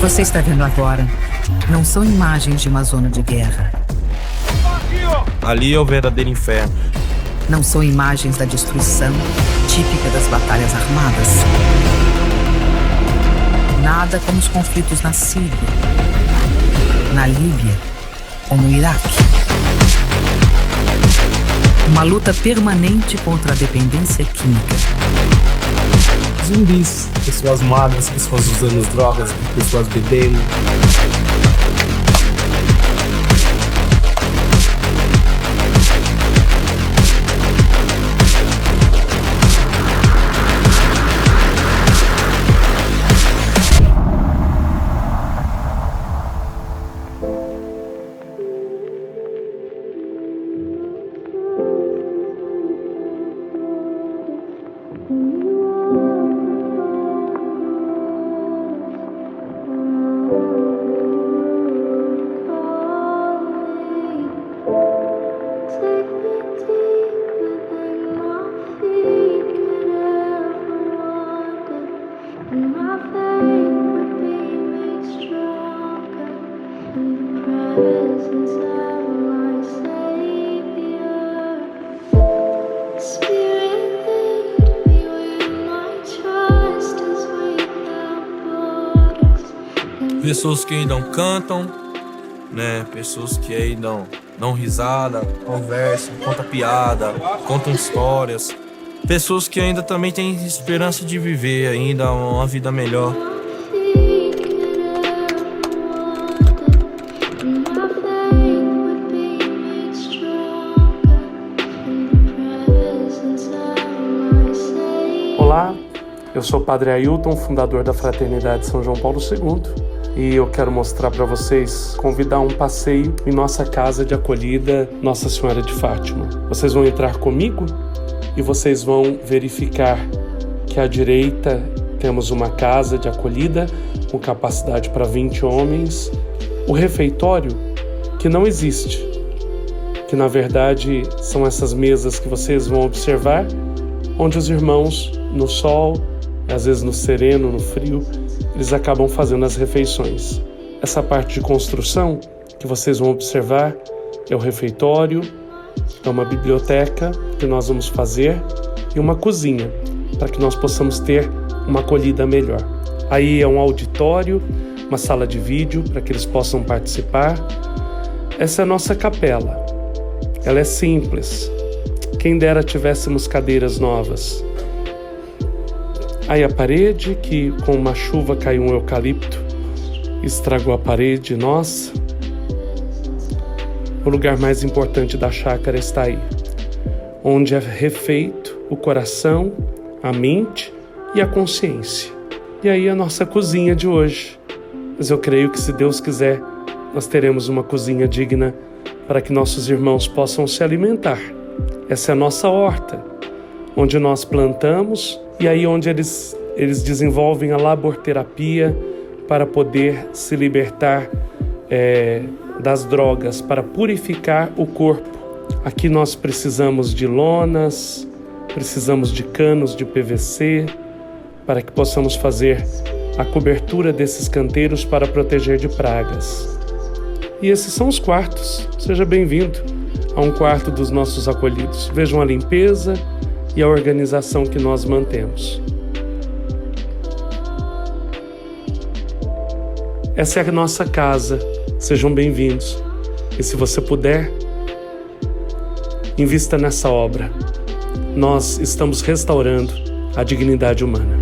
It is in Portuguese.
você está vendo agora não são imagens de uma zona de guerra. Ali é o verdadeiro inferno. Não são imagens da destruição típica das batalhas armadas. Nada como os conflitos na Síria, na Líbia ou no Iraque. Uma luta permanente contra a dependência química. Zumbis, pessoas magras, pessoas usando drogas, pessoas bebendo. Pessoas que ainda cantam, né? Pessoas que ainda dão risada, conversam, contam piada, contam histórias. Pessoas que ainda também têm esperança de viver ainda uma vida melhor. Olá, eu sou o Padre Ailton, fundador da Fraternidade São João Paulo II. E eu quero mostrar para vocês, convidar um passeio em nossa casa de acolhida Nossa Senhora de Fátima. Vocês vão entrar comigo e vocês vão verificar que à direita temos uma casa de acolhida com capacidade para 20 homens. O refeitório, que não existe, que na verdade são essas mesas que vocês vão observar, onde os irmãos, no sol, às vezes no sereno, no frio, eles acabam fazendo as refeições. Essa parte de construção que vocês vão observar é o refeitório, é uma biblioteca que nós vamos fazer e uma cozinha, para que nós possamos ter uma acolhida melhor. Aí é um auditório, uma sala de vídeo para que eles possam participar. Essa é a nossa capela. Ela é simples. Quem dera tivéssemos cadeiras novas. Aí a parede, que com uma chuva caiu um eucalipto, estragou a parede, nossa. O lugar mais importante da chácara está aí, onde é refeito o coração, a mente e a consciência. E aí a nossa cozinha de hoje. Mas eu creio que, se Deus quiser, nós teremos uma cozinha digna para que nossos irmãos possam se alimentar. Essa é a nossa horta, onde nós plantamos e aí onde eles desenvolvem a laborterapia para poder se libertar das drogas, para purificar o corpo. Aqui nós precisamos de lonas, precisamos de canos de PVC, para que possamos fazer a cobertura desses canteiros para proteger de pragas. E esses são os quartos. Seja bem-vindo a um quarto dos nossos acolhidos. Vejam a limpeza e a organização que nós mantemos. Essa é a nossa casa. Sejam bem-vindos. E se você puder, invista nessa obra. Nós estamos restaurando a dignidade humana.